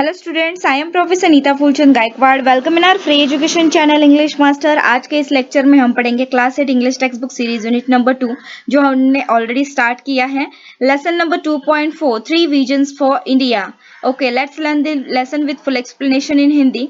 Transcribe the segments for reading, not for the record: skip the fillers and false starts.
Hello students, I am professor Neeta Phulchand Gaikwad. Welcome in our free education channel English Master. आज के इस lecture में हम पढ़ेंगे class 8 English text book series unit number 2, जो हमने ऑलरेडी स्टार्ट किया है। Lesson number 2.4, 3 visions for India. Okay, let's learn the lesson with full explanation in Hindi.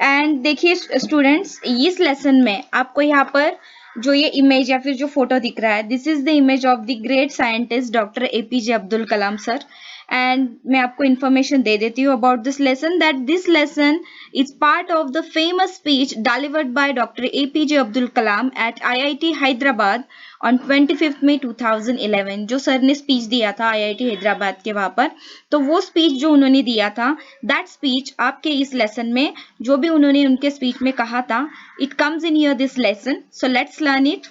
And देखिए स्टूडेंट्स, इस लेसन में आपको यहाँ पर जो ये इमेज या फिर जो फोटो दिख रहा है, this is the image of the great scientist doctor APJ Abdul Kalam sir. And मैं आपको इन्फॉर्मेशन दे देती हूँ about this lesson, that this lesson is part of the famous speech delivered by doctor APJ Abdul Kalam eight IIT Hyderabad on 25 मई 2011। जो sir ने speech दिया था IIT Hyderabad के वहां पर, तो वो स्पीच जो उन्होंने दिया था, दैट स्पीच आपके इस लेसन में जो भी उन्होंने उनके स्पीच में कहा था, it comes in your this lesson. So let's learn it.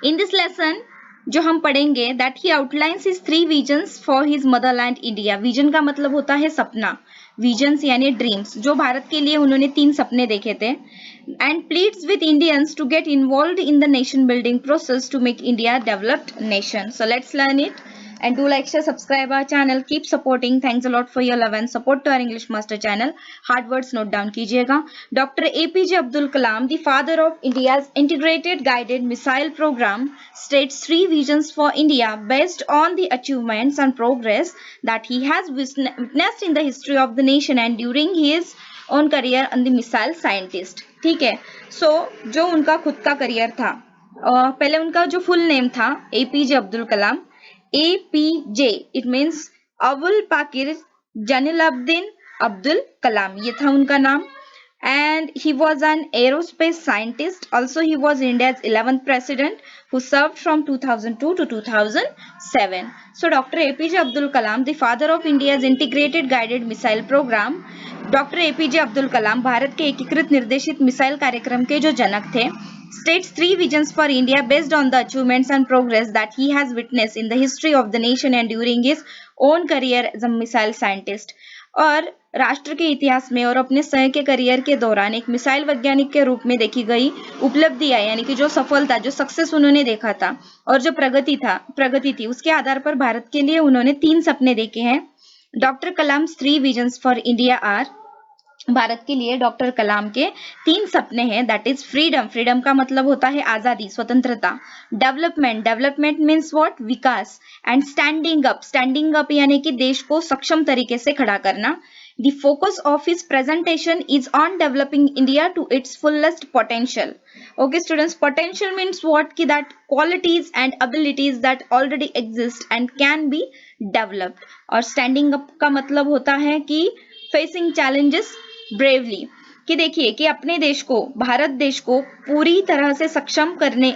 In this lesson जो हम पढ़ेंगे, that he outlines his 3 visions for his Motherland India. Vision का मतलब होता है सपना, विजन्स यानी ड्रीम्स। जो भारत के लिए उन्होंने 3 सपने देखे थे। And pleads with Indians to get involve in the nation building process to make India developed nation. So let's learn it and do like, share, subscribe our channel, keep supporting. Thanks a lot for your love and support to our English Master channel. Hard words note down कीजिएगा। Dr. APJ Abdul Kalam, the father of India's integrated guided missile program, states 3 visions for India based on the achievements and progress that he has witnessed in the history of the nation and during his own career on the missile scientist। ठीक है, so जो उनका खुद का career था, पहले उनका जो फुल नेम था APJ Abdul Kalam, APJ it means Abul Pakir Jainulabdeen Abdul Kalam, ये था उनका नाम। And he was an aerospace scientist. Also, he was India's 11th president who served from 2002 to 2007. So, Dr. APJ Abdul Kalam, the father of India's integrated guided missile program, doctor APJ Abdul Kalam Bharat के एकीकृत निर्देशित missile कार्यक्रम के जो जनक थे, states 3 visions for India based on the achievements and progress that he has witnessed in the history of the nation and during his own career as a missile scientist। और राष्ट्र के इतिहास में और अपने स्वयं के करियर के दौरान एक मिसाइल वैज्ञानिक के रूप में देखी गई उपलब्धियां, यानी कि जो सफलता, जो सक्सेस उन्होंने देखा था और जो प्रगति थी, उसके आधार पर भारत के लिए उन्होंने 3 सपने देखे हैं। Doctor Kalam 3 visions for India are, Bharat के लिए डॉक्टर कलाम के 3 सपने हैं, दैट इज फ्रीडम, फ्रीडम का मतलब होता है आजादी, स्वतंत्रता। Development, development means what, Vikas. And standing up यानी कि देश को सक्षम तरीके से खड़ा करना। The focus of his presentation is on developing India to its fullest potential. Okay students, potential means what, ki that qualities and abilities that already exist and can be developed। और standing up का मतलब होता है कि facing challenges bravely, कि देखिए कि अपने देश को, भारत देश को पूरी तरह से सक्षम करने,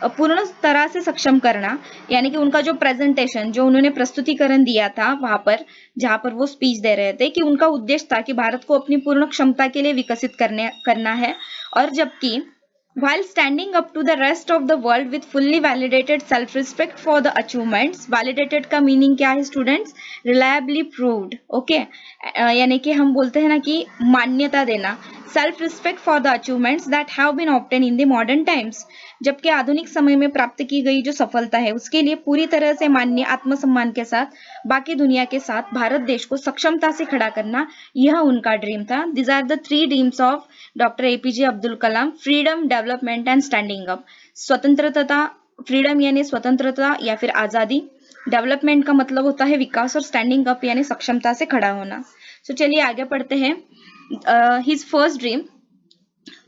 पूर्ण तरह से सक्षम करना, यानी कि उनका जो प्रेजेंटेशन, जो उन्होंने प्रस्तुतिकरण दिया था वहां पर, जहां पर वो स्पीच दे रहे थे, कि उनका उद्देश्य था कि भारत को अपनी पूर्ण क्षमता के लिए विकसित करना है। और जबकि while standing up to the rest of the world with fully validated self-respect for the achievements, validated का meaning क्या है students, reliably proved, okay, यानी कि हम बोलते हैं ना कि मान्यता देना, self respect for the achievements that have been obtained in the modern times, जबकि आधुनिक समय में प्राप्त की गई जो सफलता है उसके लिए पूरी तरह से मान्य आत्मसम्मान के साथ बाकी दुनिया के साथ भारत देश को सक्षमता से खड़ा करना, यह उनका ड्रीम था। This are the 3 dreams of doctor APJ Abdul Kalam, freedom, development and standing up. स्वतंत्रता, फ्रीडम यानी स्वतंत्रता या फिर आजादी, डेवलपमेंट का मतलब होता है विकास, और स्टैंडिंग अप यानी सक्षमता से खड़ा होना। सो चलिए आगे पढ़ते हैं। हिज फर्स्ट ड्रीम,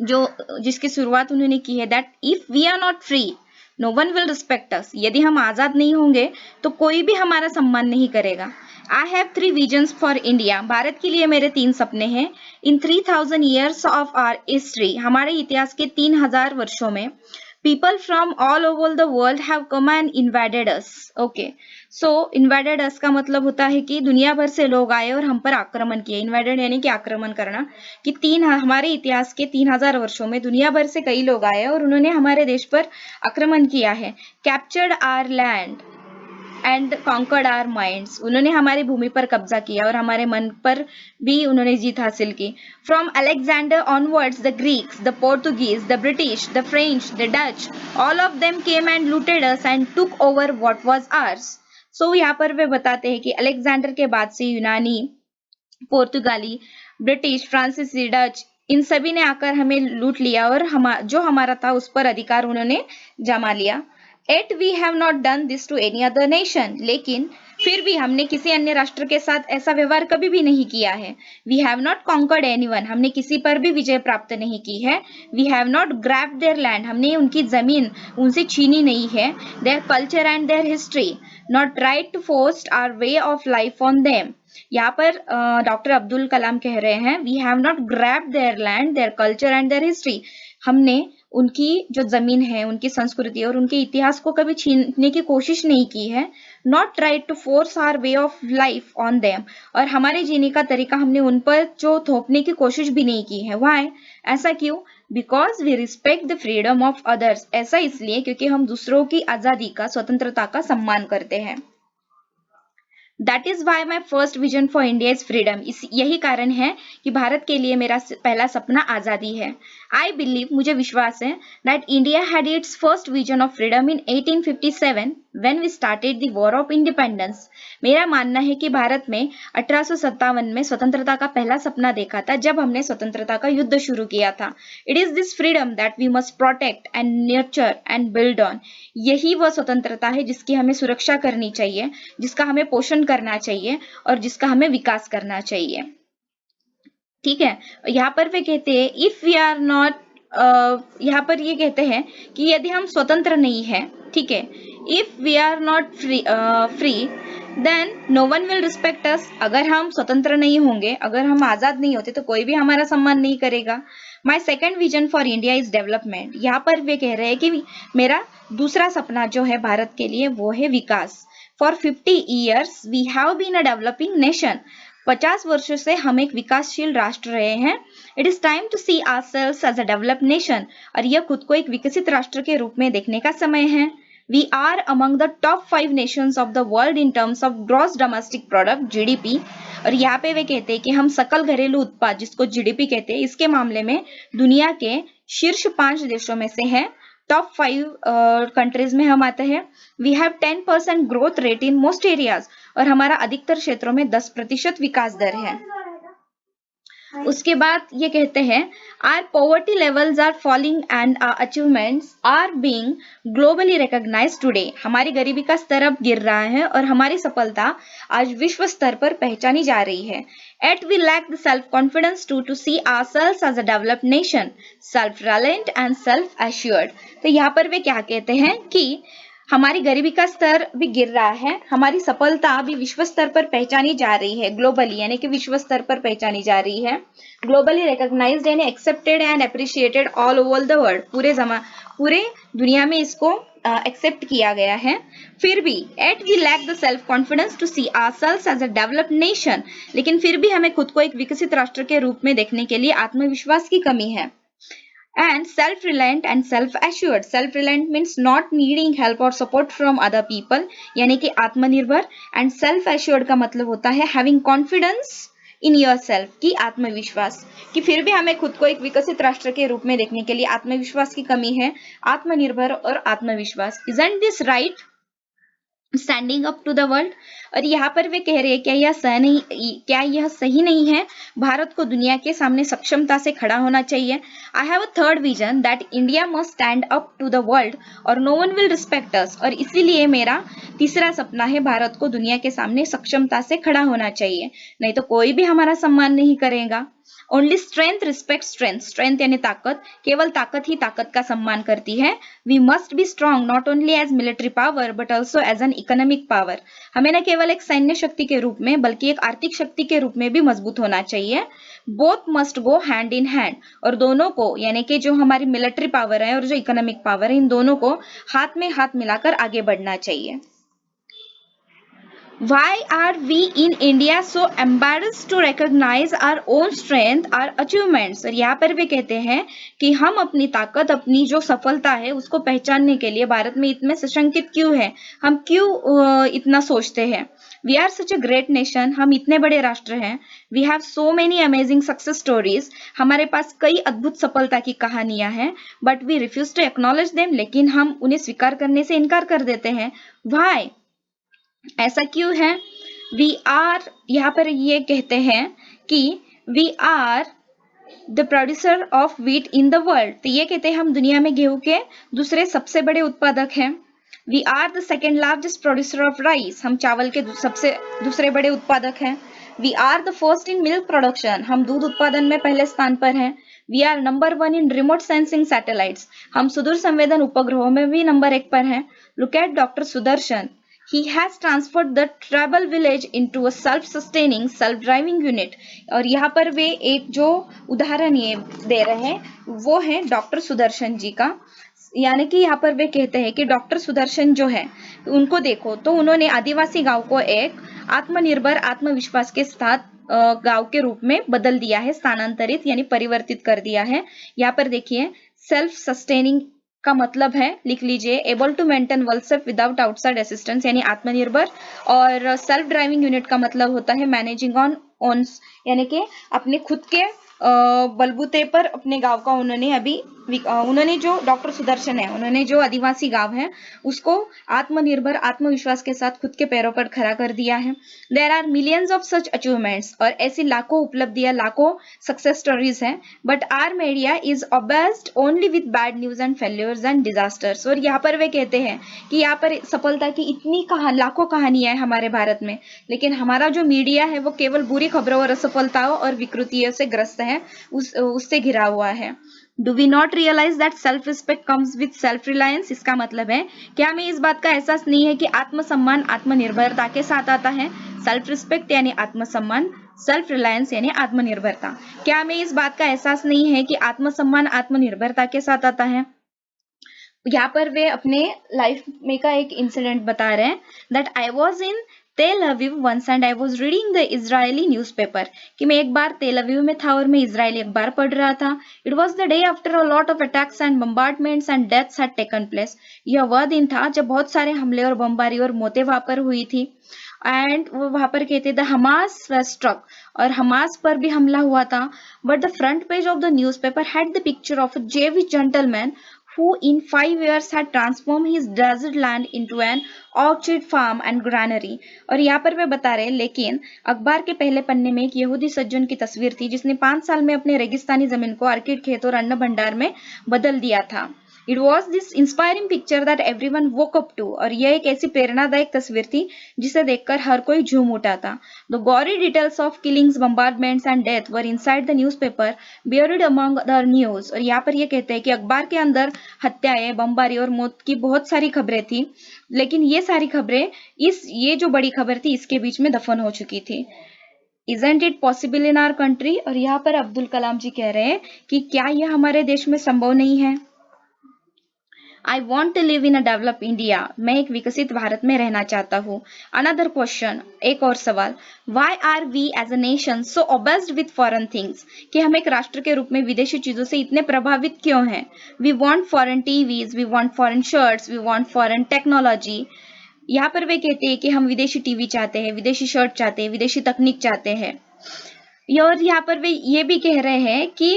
जो जिसकी शुरुआत उन्होंने की है, that if we are not free no one will respect us, यदि हम आजाद नहीं होंगे तो कोई भी हमारा सम्मान नहीं करेगा। I have 3 visions for India, Bharat के लिए मेरे 3 सपने हैं। इन 3000 ईयर्स ऑफ आवर हिस्ट्री, हमारे इतिहास के 3000 वर्षों में, people from all over the world have come and invaded us। okay, so invaded us का मतलब होता है कि दुनिया भर से लोग आए और हम पर आक्रमण किए। invaded यानी कि आक्रमण करना, कि हमारे इतिहास के 3000 वर्षों में दुनिया भर से कई लोग आए और उन्होंने हमारे देश पर आक्रमण किया है। captured our land and conquered our minds, उन्होंने हमारी भूमि पर कब्जा किया और हमारे मन पर भी उन्होंने जीत हासिल की। From Alexander onwards the Greeks, the Portuguese, the British, the French, the Dutch, all of them came and looted us and took over what was ours. So यहाँ पर वे बताते हैं कि अलेक्जेंडर के बाद से यूनानी, पुर्तगाली, ब्रिटिश, फ्रांसीसी, डच, इन सभी ने आकर हमें लूट लिया और जो हमारा था उस पर अधिकार उन्होंने जमा लिया। Yet we have not done this to any other nation. लेकिन फिर भी हमने किसी अन्य राष्ट्र के साथ ऐसा व्यवहार कभी भी नहीं किया है। We have not conquered anyone. हमने किसी पर भी विजय प्राप्त नहीं की है। We have not grabbed their land. हमने उनकी जमीन उनसे छीनी नहीं है। Their culture and their history. Not tried to force our way of life on them. यहाँ पर डॉक्टर अब्दुल कलाम कह रहे हैं we have not grabbed their land, their culture and their history. हमने उनकी जो जमीन है, उनकी संस्कृति और उनके इतिहास को कभी छीनने की कोशिश नहीं की है। Not tried to force our way of life on them, और हमारे जीने का तरीका हमने उन पर जो थोपने की कोशिश भी नहीं की है। व्हाई? ऐसा क्यों? Because we respect the freedom of others. ऐसा इसलिए क्योंकि हम दूसरों की आजादी का, स्वतंत्रता का सम्मान करते हैं। That is why my first vision for India is freedom. यही कारण है कि भारत के लिए मेरा पहला सपना आजादी है। आई बिलीव, मुझे विश्वास है, that India had its first vision of freedom in 1857 when we started the war of independence. मेरा मानना है कि भारत में 1857 में स्वतंत्रता का पहला सपना देखा था जब हमने स्वतंत्रता का युद्ध शुरू किया था। It is this freedom that we must protect and nurture and build on. यही वह स्वतंत्रता है जिसकी हमें सुरक्षा करनी चाहिए, जिसका हमें पोषण करना चाहिए और जिसका हमें विकास करना चाहिए। ठीक है, यहाँ पर वे कहते हैं इफ वी आर नॉट, यहाँ पर ये कहते हैं कि यदि हम स्वतंत्र नहीं है, ठीक है, if we are not free then no one will respect us. अगर हम स्वतंत्र नहीं होंगे, अगर हम आजाद नहीं होते तो कोई भी हमारा सम्मान नहीं करेगा। My second vision for India is development. यहाँ पर वे कह रहे हैं कि मेरा दूसरा सपना जो है भारत के लिए वो है विकास। For 50 years we have been a developing nation. 50 वर्षों से हम एक विकासशील राष्ट्र रहे हैं। It is time to see ourselves as a developed nation. और यह खुद को एक विकसित राष्ट्र के रूप में देखने का समय है। We are among the top 5 nations of the world in terms of gross domestic product, GDP. और यहाँ पे वे कहते हैं कि हम सकल घरेलू उत्पाद, जिसको जीडीपी कहते हैं, इसके मामले में दुनिया के शीर्ष 5 देशों में से हैं। टॉप 5 कंट्रीज में हम आते हैं। We have 10% growth rate in most areas. और हमारा अधिकतर क्षेत्रों में 10% विकास दर है। उसके बाद ये कहते हैं our poverty levels are falling and our achievements are being globally recognised today. हमारी गरीबी का स्तर अब गिर रहा है और हमारी सफलता आज विश्व स्तर पर पहचानी जा रही है। Yet we lack the self-confidence to see ourselves as a developed nation, self-reliant and self-assured। तो यहाँ पर वे क्या कहते हैं कि हमारी गरीबी का स्तर भी गिर रहा है, हमारी सफलता भी विश्व स्तर पर पहचानी जा रही है, ग्लोबली यानी कि विश्व स्तर पर पहचानी जा रही है। ग्लोबली रिकॉग्नाइज्ड यानी accepted and appreciated all over the world. पूरे दुनिया में इसको एक्सेप्ट किया गया है। फिर भी yet we lack the self confidence to see ourselves as a developed nation. लेकिन फिर भी हमें खुद को एक विकसित राष्ट्र के रूप में देखने के लिए आत्मविश्वास की कमी है। And self-reliant and self-assured. Self-reliant means not needing help or support from other people, यानी कि आत्मनिर्भर। and self-assured का मतलब होता है having confidence in yourself, की आत्मविश्वास, कि फिर भी हमें खुद को एक विकसित राष्ट्र के रूप में देखने के लिए आत्मविश्वास की कमी है। आत्मनिर्भर और आत्मविश्वास। Isn't this right? Standing up to the world. और यहाँ पर वे कह रहे हैं क्या यह सही नहीं है भारत को दुनिया के सामने सक्षमता से खड़ा होना चाहिए। I have a third vision that India must stand up to the world और no one will respect us. और इसीलिए मेरा तीसरा सपना है भारत को दुनिया के सामने सक्षमता से खड़ा होना चाहिए, नहीं तो कोई भी हमारा सम्मान नहीं करेगा। Only strength respect strength. Strength यानी ताकत, केवल ताकत ही ताकत का सम्मान करती है। We must be strong not only as military power but also as an economic power. हमें न केवल एक सैन्य शक्ति के रूप में बल्कि एक आर्थिक शक्ति के रूप में भी मजबूत होना चाहिए। Both must go hand in hand. और दोनों को, यानी कि जो हमारी मिलिट्री पावर है और जो इकोनॉमिक पावर है, इन दोनों को हाथ में हाथ मिलाकर आगे बढ़ना चाहिए। Why are we in India so embarrassed to recognize our own strength, our achievements? और यहाँ पर वे कहते हैं कि हम अपनी ताकत, अपनी जो सफलता है उसको पहचानने के लिए भारत में इतने सशंकित क्यों हैं? हम क्यों इतना सोचते हैं? We are such a great nation. हम इतने बड़े राष्ट्र हैं। We have so many amazing success stories. हमारे पास कई अद्भुत सफलता की कहानियां हैं। But we refuse to acknowledge them. लेकिन हम उन्हें स्वीकार करने से इनकार कर देते हैं। Why? ऐसा क्यों है? वी आर, यहाँ पर ये कहते हैं कि we are the producer of wheat in the world, तो ये कहते हैं हम दुनिया में गेहूं के दूसरे सबसे बड़े उत्पादक हैं। We are the second largest producer of rice, हम चावल के सबसे दूसरे बड़े उत्पादक हैं। We are the first in milk production, हम दूध उत्पादन में पहले स्थान पर हैं। We are number 1 in remote sensing satellites, हम सुदूर संवेदन उपग्रहों में भी नंबर 1 पर हैं। Look at doctor Sudarshan, he has transferred the tribal village into a self-sustaining self-driving unit। और यहाँ पर वे एक जो उदाहरण ये दे रहे हैं वो है डॉक्टर सुदर्शन जी का, यानी कि यहाँ पर वे कहते हैं कि डॉक्टर सुदर्शन जो है उनको देखो तो उन्होंने आदिवासी गांव को एक आत्मनिर्भर आत्मविश्वास के साथ गांव के रूप में बदल दिया है, स्थानांतरित यानी परिवर्तित कर दिया है। यहाँ पर देखिए सेल्फ सस्टेनिंग का मतलब है, लिख लीजिए, able to maintain well self without outside assistance यानी आत्मनिर्भर, और सेल्फ ड्राइविंग यूनिट का मतलब होता है मैनेजिंग ऑन ओन्स, यानी कि अपने खुद के बलबूते पर अपने गांव का उन्होंने जो डॉक्टर सुदर्शन है उन्होंने जो आदिवासी गांव है उसको आत्मनिर्भर आत्मविश्वास के साथ खुद के पैरों पर खड़ा कर दिया है। There are millions of such achievements, और ऐसी लाखों उपलब्धियां लाखों सक्सेस स्टोरीज हैं, but our media is obsessed only with bad news and failures and disasters. और यहाँ पर वे कहते हैं कि यहाँ पर सफलता की इतनी लाखों कहानियां हैं हमारे भारत में, लेकिन हमारा जो मीडिया है वो केवल बुरी खबरों और असफलताओं और विकृतियों से ग्रस्त है, उससे घिरा हुआ है। Do we not realise that self respect comes with self reliance, इसका मतलब है क्या हमें इस बात का एहसास नहीं है कि आत्मसम्मान आत्मनिर्भरता के साथ आता है। सेल्फ रिस्पेक्ट यानी आत्मसम्मान, सेल्फ रिलायंस यानी आत्मनिर्भरता। क्या हमें इस बात का एहसास नहीं है कि आत्मसम्मान आत्मनिर्भरता के साथ आता है। यहाँ पर वे अपने लाइफ में का एक इंसिडेंट बता रहे हैं that I was in Tel Aviv once and I was reading the Israeli newspaper, कि मैं एक बार तेल अवीव में था और मैं इजरायली अखबार पढ़ रहा था। It was the day after a lot of attacks and bombardments and deaths had taken place, यह वह दिन था जब बहुत सारे हमले और बमबारी और मौतें वहां पर हुई थी। एंड वो वहां पर कहते द हमास स्ट्रक, और हमास पर भी हमला हुआ था। But the front page of the newspaper had the picture of a Jewish gentleman who in 5 years had transformed his desert land into an orchard farm and granary। और यहाँ पर वे बता रहे हैं, लेकिन अखबार के पहले पन्ने में एक यहूदी सज्जन की तस्वीर थी जिसने 5 साल में अपने रेगिस्तानी जमीन को आर्किड खेत और अन्न भंडार में बदल दिया था। It was this inspiring picture that everyone woke up to, और यह एक ऐसी प्रेरणादायक तस्वीर थी जिसे देखकर हर कोई झूम उठा था। The gory details of killings bombardments and death were inside the newspaper buried among other news. और यहाँ पर ये कहते हैं कि अखबार के अंदर हत्याएं, बमबारी और मौत की बहुत सारी खबरें थी, लेकिन ये सारी खबरें ये जो बड़ी खबर थी इसके बीच में दफन हो चुकी थी। Isn't it possible in our country? और यहाँ पर अब्दुल कलाम जी कह रहे हैं कि क्या यह हमारे देश में संभव नहीं है। I want to live in a develop India, मैं एक विकसित भारत में रहना चाहता हूँ। अनदर क्वेश्चन, एक और सवाल, why are we as a nation so obsessed with foreign things, कि हम एक राष्ट्र के रूप में विदेशी चीजों से इतने प्रभावित क्यों हैं। We want foreign TVs, we want foreign shirts, we want foreign technology. यहाँ पर वे कहते हैं कि हम विदेशी टीवी चाहते हैं, विदेशी शर्ट चाहते हैं, विदेशी तकनीक चाहते हैं। और यहाँ पर वे ये भी कह रहे हैं कि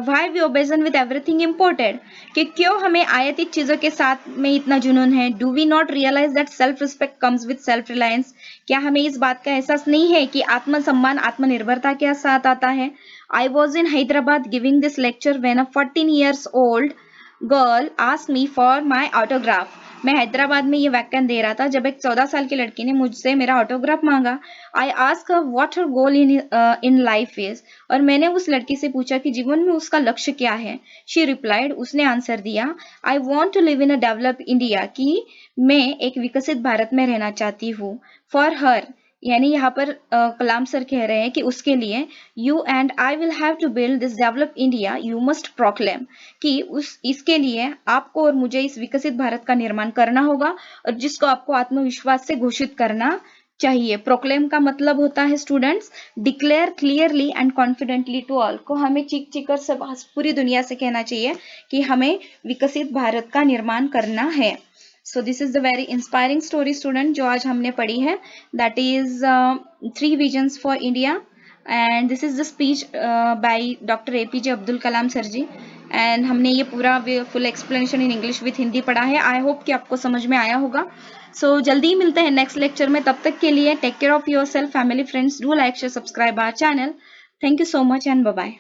why we obsessed with everything imported, कि क्यों हमें आयातित चीजों के साथ में इतना जुनून है। Do we not realise that self respect comes with self reliance, क्या हमें इस बात का एहसास नहीं है कि आत्मसम्मान आत्मनिर्भरता के साथ आता है। आई was in Hyderabad giving this lecture when a 14 years old girl asked me for my autograph, मैं हैदराबाद में ये व्याख्यान दे रहा था जब एक 14 साल की लड़की ने मुझसे मेरा ऑटोग्राफ मांगा। I ask her what her goal in life is, और मैंने उस लड़की से पूछा कि जीवन में उसका लक्ष्य क्या है। शी रिप्लाइड, उसने आंसर दिया, I want to live in a develop India, कि मैं एक विकसित भारत में रहना चाहती हूँ। फॉर हर, यानी यहाँ पर कलाम सर कह रहे हैं कि उसके लिए, you and I will have to build this develop India, you must proclaim, कि इसके लिए आपको और मुझे इस विकसित भारत का निर्माण करना होगा, और जिसको आपको आत्मविश्वास से घोषित करना चाहिए। प्रोक्लेम का मतलब होता है students, declare clearly and confidently to all, को हमें चीख चीख कर सब पूरी दुनिया से कहना चाहिए कि हमें विकसित भारत का निर्माण करना है। So this is the very inspiring story student जो आज हमने पढ़ी है, that is 3 visions for India, and this is the speech by doctor APJ Abdul Kalam sir ji. And हमने ये पूरा full explanation in English with Hindi पढ़ा है। आई होप कि आपको समझ में आया होगा। सो जल्दी ही मिलते हैं नेक्स्ट लेक्चर में। तब तक के लिए take care of yourself, family, friends, do like, share, subscribe our channel. Thank you so much and bye bye.